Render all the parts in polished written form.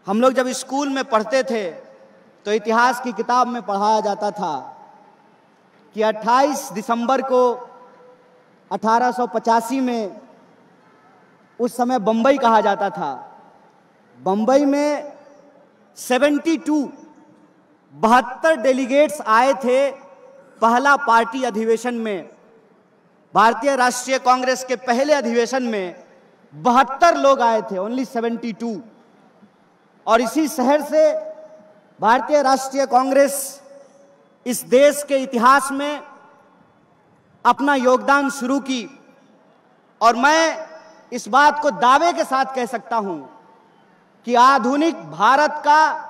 हम लोग जब स्कूल में पढ़ते थे तो इतिहास की किताब में पढ़ाया जाता था कि 28 दिसंबर को 1885 में, उस समय बंबई कहा जाता था, बंबई में 72 डेलीगेट्स आए थे पहला पार्टी अधिवेशन में। भारतीय राष्ट्रीय कांग्रेस के पहले अधिवेशन में 72 लोग आए थे, ओनली 72। और इसी शहर से भारतीय राष्ट्रीय कांग्रेस इस देश के इतिहास में अपना योगदान शुरू की। और मैं इस बात को दावे के साथ कह सकता हूं कि आधुनिक भारत का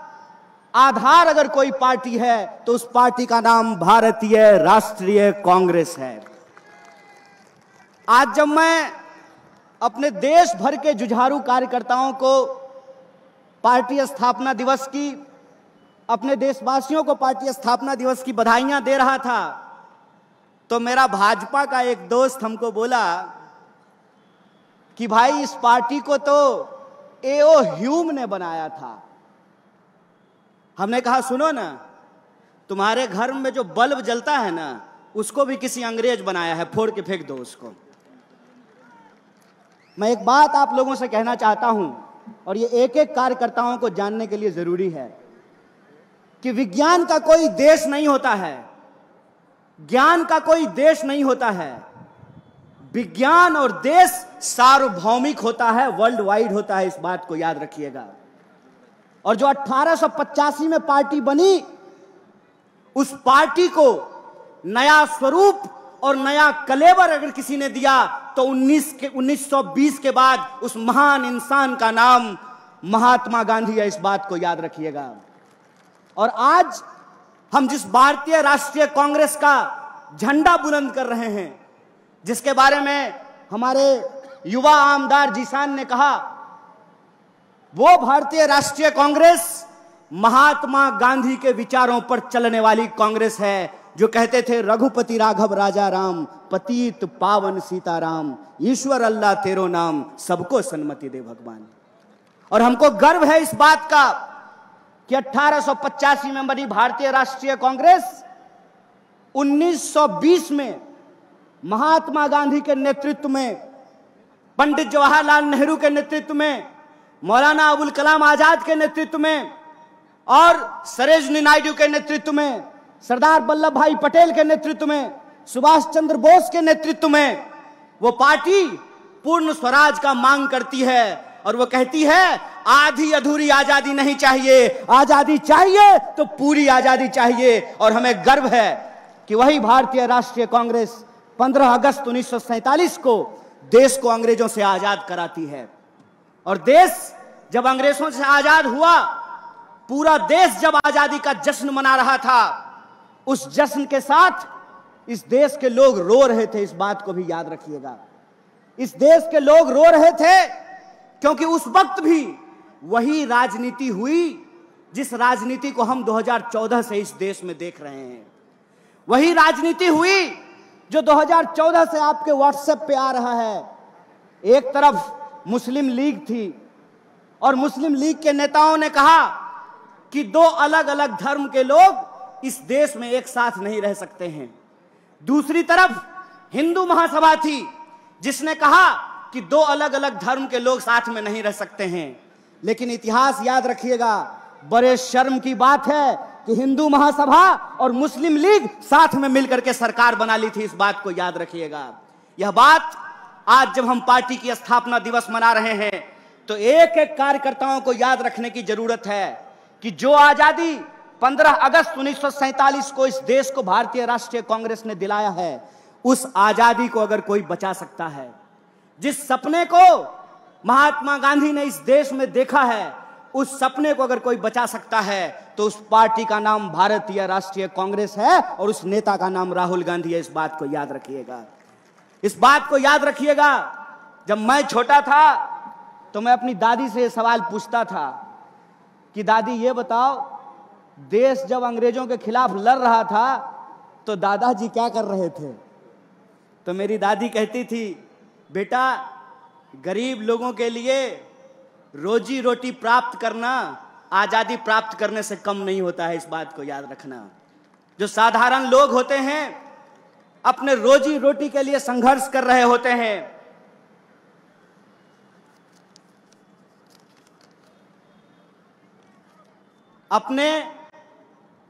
आधार अगर कोई पार्टी है तो उस पार्टी का नाम भारतीय राष्ट्रीय कांग्रेस है। आज जब मैं अपने देश भर के जुझारू कार्यकर्ताओं को पार्टी स्थापना दिवस की, अपने देशवासियों को पार्टी स्थापना दिवस की बधाइयां दे रहा था, तो मेरा भाजपा का एक दोस्त हमको बोला कि भाई इस पार्टी को तो एओ ह्यूम ने बनाया था। हमने कहा सुनो ना, तुम्हारे घर में जो बल्ब जलता है ना, उसको भी किसी अंग्रेज बनाया है, फोड़ के फेंक दो उसको। मैं एक बात आप लोगों से कहना चाहता हूं, और ये एक एक कार्यकर्ताओं को जानने के लिए जरूरी है कि विज्ञान का कोई देश नहीं होता है, ज्ञान का कोई देश नहीं होता है। विज्ञान और देश सार्वभौमिक होता है, वर्ल्ड वाइड होता है, इस बात को याद रखिएगा। और जो 1885 में पार्टी बनी, उस पार्टी को नया स्वरूप और नया कलेवर अगर किसी ने दिया तो 1920 के बाद उस महान इंसान का नाम महात्मा गांधी है, इस बात को याद रखिएगा। और आज हम जिस भारतीय राष्ट्रीय कांग्रेस का झंडा बुलंद कर रहे हैं, जिसके बारे में हमारे युवा आमदार जीशान ने कहा, वो भारतीय राष्ट्रीय कांग्रेस महात्मा गांधी के विचारों पर चलने वाली कांग्रेस है, जो कहते थे रघुपति राघव राजा राम, पतित पावन सीताराम, ईश्वर अल्लाह तेरो नाम, सबको सन्मति दे भगवान। और हमको गर्व है इस बात का कि 1885 में बनी भारतीय राष्ट्रीय कांग्रेस 1920 में महात्मा गांधी के नेतृत्व में, पंडित जवाहरलाल नेहरू के नेतृत्व में, मौलाना अबुल कलाम आजाद के नेतृत्व में और सरोजिनी नायडू के नेतृत्व में, सरदार वल्लभ भाई पटेल के नेतृत्व में, सुभाष चंद्र बोस के नेतृत्व में वो पार्टी पूर्ण स्वराज का मांग करती है। और वो कहती है आधी अधूरी आजादी नहीं चाहिए, आजादी चाहिए तो पूरी आजादी चाहिए। और हमें गर्व है कि वही भारतीय राष्ट्रीय कांग्रेस 15 अगस्त 1947 को देश को अंग्रेजों से आजाद कराती है। और देश जब अंग्रेजों से आजाद हुआ, पूरा देश जब आजादी का जश्न मना रहा था, उस जश्न के साथ इस देश के लोग रो रहे थे, इस बात को भी याद रखिएगा। इस देश के लोग रो रहे थे क्योंकि उस वक्त भी वही राजनीति हुई जिस राजनीति को हम 2014 से इस देश में देख रहे हैं। वही राजनीति हुई जो 2014 से आपके व्हाट्सएप पे आ रहा है। एक तरफ मुस्लिम लीग थी और मुस्लिम लीग के नेताओं ने कहा कि दो अलग अलग धर्म के लोग इस देश में एक साथ नहीं रह सकते हैं। दूसरी तरफ हिंदू महासभा थी जिसने कहा कि दो अलग अलग धर्म के लोग साथ में नहीं रह सकते हैं। लेकिन इतिहास याद रखिएगा, बड़े शर्म की बात है कि हिंदू महासभा और मुस्लिम लीग साथ में मिलकर के सरकार बना ली थी, इस बात को याद रखिएगा। यह बात आज जब हम पार्टी की स्थापना दिवस मना रहे हैं तो एक एक कार्यकर्ताओं को याद रखने की जरूरत है कि जो आजादी 15 अगस्त 1947 को इस देश को भारतीय राष्ट्रीय कांग्रेस ने दिलाया है, उस आजादी को अगर कोई बचा सकता है, जिस सपने को महात्मा गांधी ने इस देश में देखा है, उस सपने को अगर कोई बचा सकता है तो उस पार्टी का नाम भारतीय राष्ट्रीय कांग्रेस है और उस नेता का नाम राहुल गांधी है। इस बात को याद रखिएगा। इस बात को याद रखिएगा। जब मैं छोटा था तो मैं अपनी दादी से सवाल पूछता था कि दादी ये बताओ, देश जब अंग्रेजों के खिलाफ लड़ रहा था तो दादाजी क्या कर रहे थे? तो मेरी दादी कहती थी, बेटा गरीब लोगों के लिए रोजी रोटी प्राप्त करना आजादी प्राप्त करने से कम नहीं होता है, इस बात को याद रखना। जो साधारण लोग होते हैं अपने रोजी रोटी के लिए संघर्ष कर रहे होते हैं, अपने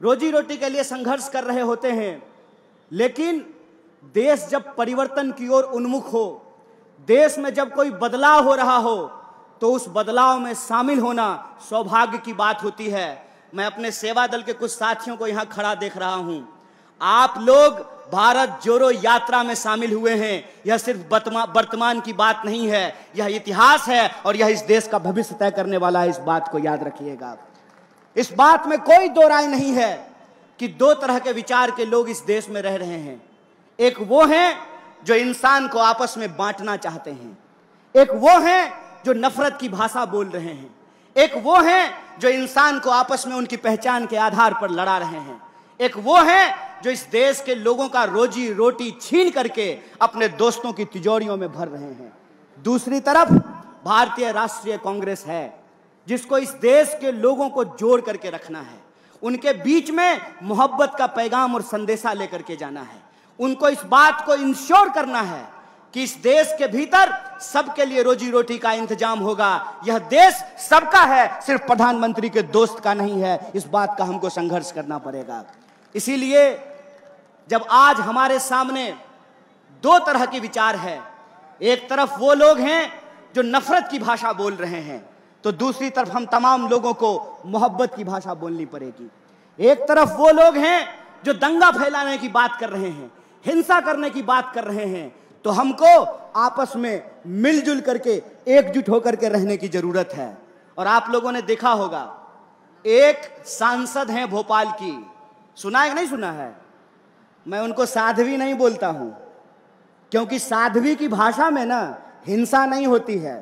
रोजी रोटी के लिए संघर्ष कर रहे होते हैं, लेकिन देश जब परिवर्तन की ओर उन्मुख हो, देश में जब कोई बदलाव हो रहा हो, तो उस बदलाव में शामिल होना सौभाग्य की बात होती है। मैं अपने सेवा दल के कुछ साथियों को यहां खड़ा देख रहा हूं। आप लोग भारत जोड़ो यात्रा में शामिल हुए हैं। यह सिर्फ वर्तमान की बात नहीं है, यह इतिहास है और यह इस देश का भविष्य तय करने वाला है। इस बात को याद रखिएगा। इस बात में कोई दो राय नहीं है कि दो तरह के विचार के लोग इस देश में रह रहे हैं। एक वो हैं जो इंसान को आपस में बांटना चाहते हैं, एक वो हैं जो नफरत की भाषा बोल रहे हैं, एक वो हैं जो इंसान को आपस में उनकी पहचान के आधार पर लड़ा रहे हैं, एक वो हैं जो इस देश के लोगों का रोजी रोटी छीन करके अपने दोस्तों की तिजोरियों में भर रहे हैं। दूसरी तरफ भारतीय राष्ट्रीय कांग्रेस है, जिसको इस देश के लोगों को जोड़ करके रखना है, उनके बीच में मोहब्बत का पैगाम और संदेशा लेकर के जाना है। उनको इस बात को इंश्योर करना है कि इस देश के भीतर सबके लिए रोजी रोटी का इंतजाम होगा। यह देश सबका है, सिर्फ प्रधानमंत्री के दोस्त का नहीं है। इस बात का हमको संघर्ष करना पड़ेगा। इसीलिए जब आज हमारे सामने दो तरह के विचार है, एक तरफ वो लोग हैं जो नफरत की भाषा बोल रहे हैं, तो दूसरी तरफ हम तमाम लोगों को मोहब्बत की भाषा बोलनी पड़ेगी। एक तरफ वो लोग हैं जो दंगा फैलाने की बात कर रहे हैं, हिंसा करने की बात कर रहे हैं, तो हमको आपस में मिलजुल करके एकजुट होकर के रहने की जरूरत है। और आप लोगों ने देखा होगा, एक सांसद हैं भोपाल की, सुना है कि नहीं सुना है? मैं उनको साध्वी नहीं बोलता हूं, क्योंकि साध्वी की भाषा में ना हिंसा नहीं होती है।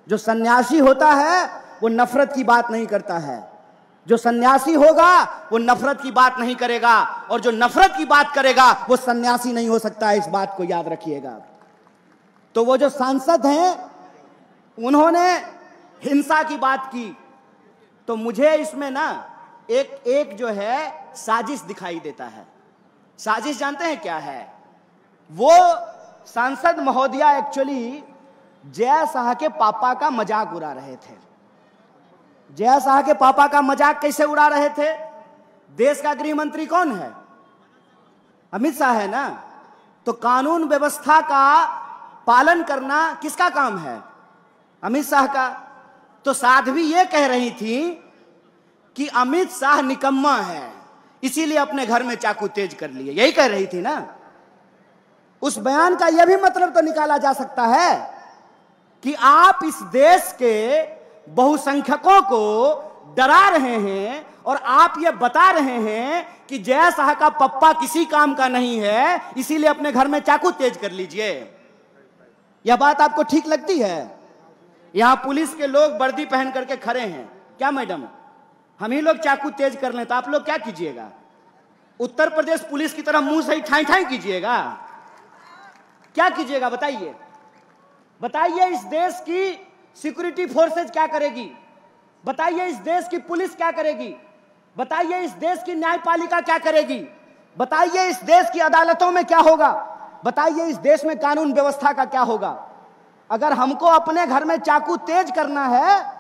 जो सन्यासी होता है वो नफरत की बात नहीं करता है, जो सन्यासी होगा वो नफरत की बात नहीं करेगा, और जो नफरत की बात करेगा वो सन्यासी नहीं हो सकता है। इस बात को याद रखिएगा। तो वो जो सांसद हैं उन्होंने हिंसा की बात की, तो मुझे इसमें ना एक जो है साजिश दिखाई देता है। साजिश जानते हैं क्या है? वो सांसद महोदया एक्चुअली जय शाह के पापा का मजाक उड़ा रहे थे। जय शाह के पापा का मजाक कैसे उड़ा रहे थे? देश का गृह मंत्री कौन है? अमित शाह है ना। तो कानून व्यवस्था का पालन करना किसका काम है? अमित शाह का। तो साध्वी ये कह रही थी कि अमित शाह निकम्मा है, इसीलिए अपने घर में चाकू तेज कर लिए, यही कह रही थी ना। उस बयान का यह भी मतलब तो निकाला जा सकता है कि आप इस देश के बहुसंख्यकों को डरा रहे हैं और आप ये बता रहे हैं कि जय शाह का पप्पा किसी काम का नहीं है, इसीलिए अपने घर में चाकू तेज कर लीजिए। यह बात आपको ठीक लगती है? यहां पुलिस के लोग वर्दी पहन करके खड़े हैं, क्या मैडम हम ही लोग चाकू तेज कर लें तो आप लोग क्या कीजिएगा? उत्तर प्रदेश पुलिस की तरह मुंह से ही ठाई ठाई कीजिएगा? क्या कीजिएगा बताइए? बताइए इस देश की सिक्योरिटी फोर्सेज क्या करेगी? बताइए इस देश की पुलिस क्या करेगी? बताइए इस देश की न्यायपालिका क्या करेगी? बताइए इस देश की अदालतों में क्या होगा? बताइए इस देश में कानून व्यवस्था का क्या होगा? अगर हमको अपने घर में चाकू तेज करना है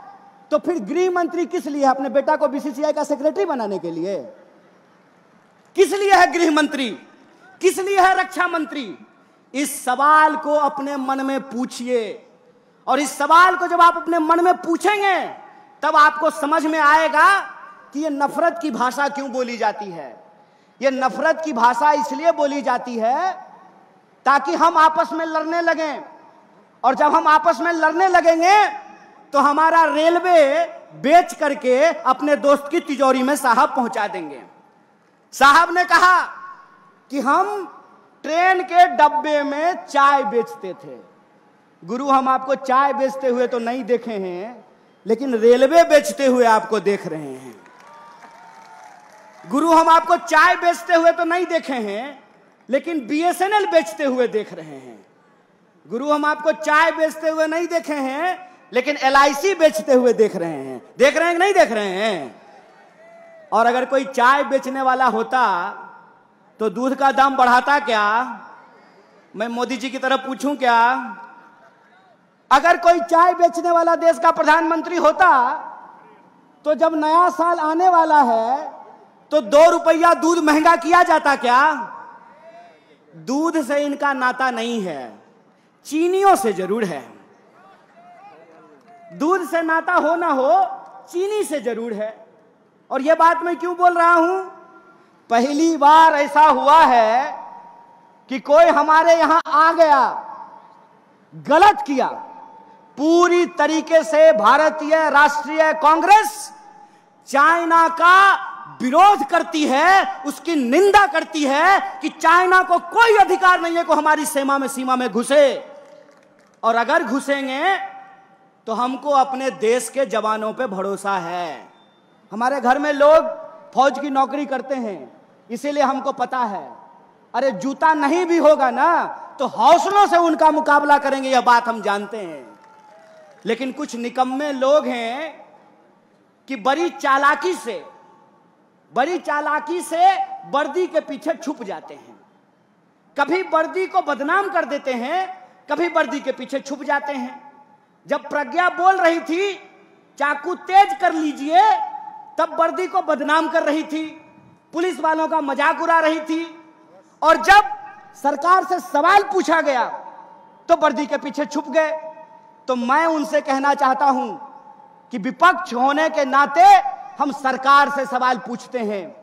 तो फिर गृह मंत्री किस लिए है? अपने बेटा को बीसीसीआई का सेक्रेटरी बनाने के लिए? किस लिए है गृह मंत्री? किस लिए है रक्षा मंत्री? इस सवाल को अपने मन में पूछिए, और इस सवाल को जब आप अपने मन में पूछेंगे तब आपको समझ में आएगा कि ये नफरत की भाषा क्यों बोली जाती है। ये नफरत की भाषा इसलिए बोली जाती है ताकि हम आपस में लड़ने लगें, और जब हम आपस में लड़ने लगेंगे तो हमारा रेलवे बेच करके अपने दोस्त की तिजोरी में साहब पहुंचा देंगे। साहब ने कहा कि हम ट्रेन के डब्बे में चाय बेचते थे। गुरु हम आपको चाय बेचते हुए तो नहीं देखे हैं, लेकिन रेलवे बेचते हुए आपको देख रहे हैं। गुरु हम आपको चाय बेचते हुए तो नहीं देखे हैं, लेकिन बीएसएनएल बेचते हुए देख रहे हैं। गुरु हम आपको चाय बेचते हुए नहीं देखे हैं, लेकिन LIC बेचते हुए देख रहे हैं। देख रहे हैं कि नहीं देख रहे हैं? और अगर कोई चाय बेचने वाला होता तो दूध का दाम बढ़ाता क्या? मैं मोदी जी की तरफ पूछूं क्या? अगर कोई चाय बेचने वाला देश का प्रधानमंत्री होता तो जब नया साल आने वाला है तो 2 रुपया दूध महंगा किया जाता क्या? दूध से इनका नाता नहीं है, चीनियों से जरूर है। दूध से नाता हो ना हो, चीनी से जरूर है। और यह बात मैं क्यों बोल रहा हूं? पहली बार ऐसा हुआ है कि कोई हमारे यहां आ गया, गलत किया। पूरी तरीके से भारतीय राष्ट्रीय कांग्रेस चाइना का विरोध करती है, उसकी निंदा करती है कि चाइना को कोई अधिकार नहीं है कि हमारी सीमा में घुसे। और अगर घुसेंगे तो हमको अपने देश के जवानों पे भरोसा है। हमारे घर में लोग फौज की नौकरी करते हैं, इसीलिए हमको पता है। अरे जूता नहीं भी होगा ना तो हौसलों से उनका मुकाबला करेंगे, यह बात हम जानते हैं। लेकिन कुछ निकम्मे लोग हैं कि बड़ी चालाकी से वर्दी के पीछे छुप जाते हैं। कभी वर्दी को बदनाम कर देते हैं, कभी वर्दी के पीछे छुप जाते हैं। जब प्रज्ञा बोल रही थी चाकू तेज कर लीजिए, तब वर्दी को बदनाम कर रही थी, पुलिस वालों का मजाक उड़ा रही थी। और जब सरकार से सवाल पूछा गया तो वर्दी के पीछे छुप गए। तो मैं उनसे कहना चाहता हूं कि विपक्ष होने के नाते हम सरकार से सवाल पूछते हैं,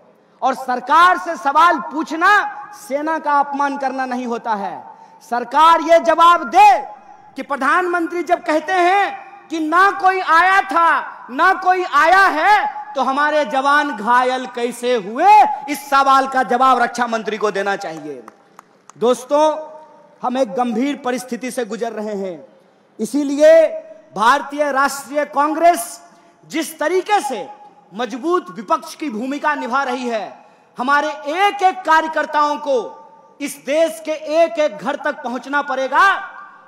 और सरकार से सवाल पूछना सेना का अपमान करना नहीं होता है। सरकार ये जवाब दे कि प्रधानमंत्री जब कहते हैं कि ना कोई आया था ना कोई आया है, तो हमारे जवान घायल कैसे हुए, इस सवाल का जवाब रक्षा मंत्री को देना चाहिए। दोस्तों, हम एक गंभीर परिस्थिति से गुजर रहे हैं। इसीलिए भारतीय राष्ट्रीय कांग्रेस जिस तरीके से मजबूत विपक्ष की भूमिका निभा रही है, हमारे एक एक कार्यकर्ताओं को इस देश के एक एक घर तक पहुंचना पड़ेगा।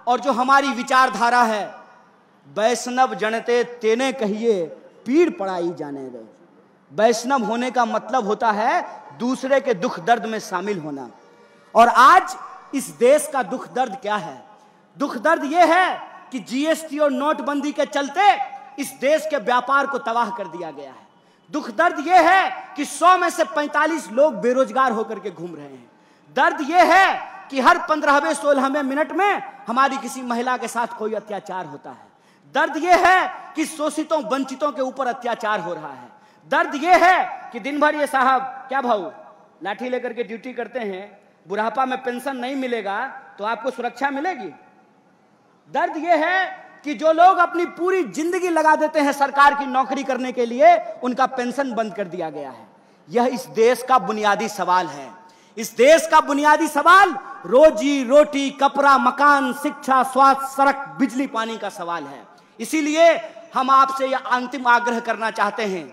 और जो हमारी विचारधारा है, वैष्णव जनते तेने कहिए पीड़ पड़ाई जाने दे। वैष्णव होने का मतलब होता है दूसरे के दुख दर्द में शामिल होना। और आज इस देश का दुख दर्द क्या है? दुख दर्द यह है कि GST और नोटबंदी के चलते इस देश के व्यापार को तबाह कर दिया गया है। दुख दर्द यह है कि 100 में से 45 लोग बेरोजगार होकर के घूम रहे हैं। दर्द यह है कि हर 15वें 16वें मिनट में हमारी किसी महिला के साथ कोई अत्याचार होता है। दर्द यह है कि शोषितों वंचितों के ऊपर अत्याचार हो रहा है। दर्द यह है कि दिन भर ये साहब क्या भाऊ लाठी लेकर के ड्यूटी करते हैं, बुढ़ापा में पेंशन नहीं मिलेगा तो आपको सुरक्षा मिलेगी। दर्द यह है कि जो लोग अपनी पूरी जिंदगी लगा देते हैं सरकार की नौकरी करने के लिए, उनका पेंशन बंद कर दिया गया है। यह इस देश का बुनियादी सवाल है। इस देश का बुनियादी सवाल रोजी रोटी, कपड़ा, मकान, शिक्षा, स्वास्थ्य, सड़क, बिजली, पानी का सवाल है। इसीलिए हम आपसे यह अंतिम आग्रह करना चाहते हैं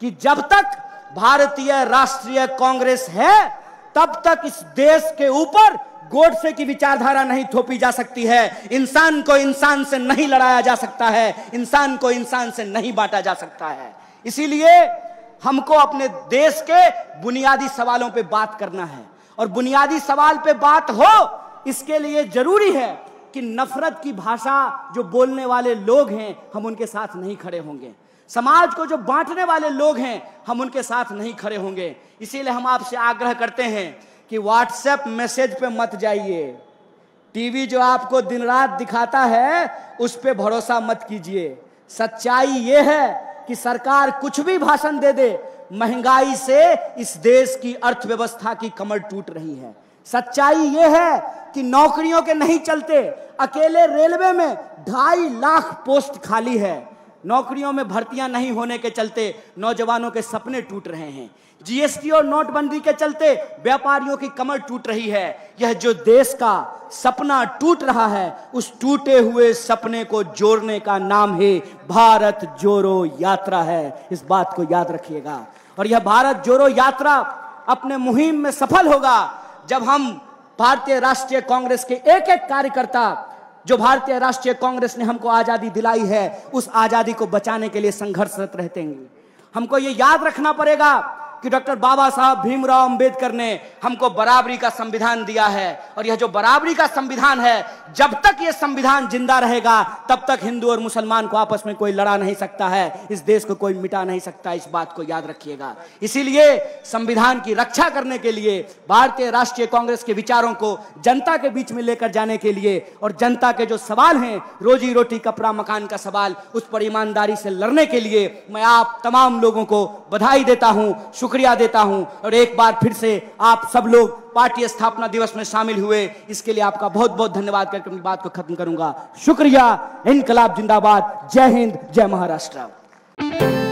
कि जब तक भारतीय राष्ट्रीय कांग्रेस है, तब तक इस देश के ऊपर गोडसे की विचारधारा नहीं थोपी जा सकती है। इंसान को इंसान से नहीं लड़ाया जा सकता है, इंसान को इंसान से नहीं बांटा जा सकता है। इसीलिए हमको अपने देश के बुनियादी सवालों पे बात करना है। और बुनियादी सवाल पे बात हो, इसके लिए जरूरी है कि नफरत की भाषा जो बोलने वाले लोग हैं, हम उनके साथ नहीं खड़े होंगे। समाज को जो बांटने वाले लोग हैं, हम उनके साथ नहीं खड़े होंगे। इसीलिए हम आपसे आग्रह करते हैं कि व्हाट्सएप मैसेज पे मत जाइए। टीवी जो आपको दिन रात दिखाता है, उस पे भरोसा मत कीजिए। सच्चाई ये है कि सरकार कुछ भी भाषण दे दे, महंगाई से इस देश की अर्थव्यवस्था की कमर टूट रही है। सच्चाई ये है कि नौकरियों के नहीं चलते, अकेले रेलवे में 2.5 लाख पोस्ट खाली है। नौकरियों में भर्तियां नहीं होने के चलते नौजवानों के सपने टूट रहे हैं। GST और नोटबंदी के चलते व्यापारियों की कमर टूट रही है। यह जो देश का सपना टूट रहा है, उस टूटे हुए सपने को जोड़ने का नाम है भारत जोड़ो यात्रा है। इस बात को याद रखिएगा। और यह भारत जोड़ो यात्रा अपने मुहिम में सफल होगा जब हम भारतीय राष्ट्रीय कांग्रेस के एक एक कार्यकर्ता जो भारतीय राष्ट्रीय कांग्रेस ने हमको आजादी दिलाई है, उस आजादी को बचाने के लिए संघर्षरत रहते हैं। हमको ये याद रखना पड़ेगा कि डॉक्टर बाबा साहब भीमराव अंबेडकर ने हमको बराबरी का संविधान दिया है, और यह जो बराबरी का संविधान है, जब तक यह संविधान जिंदा रहेगा तब तक हिंदू और मुसलमान को आपस में कोई लड़ा नहीं सकता है, इस देश को कोई मिटा नहीं सकता। इस बात को याद रखिएगा। इसीलिए संविधान की रक्षा करने के लिए भारतीय राष्ट्रीय कांग्रेस के विचारों को जनता के बीच में लेकर जाने के लिए, और जनता के जो सवाल हैं, रोजी रोटी कपड़ा मकान का सवाल, उस पर ईमानदारी से लड़ने के लिए मैं आप तमाम लोगों को बधाई देता हूं, शुक्रिया देता हूं। और एक बार फिर से आप सब लोग पार्टी स्थापना दिवस में शामिल हुए, इसके लिए आपका बहुत बहुत धन्यवाद करके अपनी बात को खत्म करूंगा। शुक्रिया। इनकलाब जिंदाबाद। जय हिंद, जय महाराष्ट्र।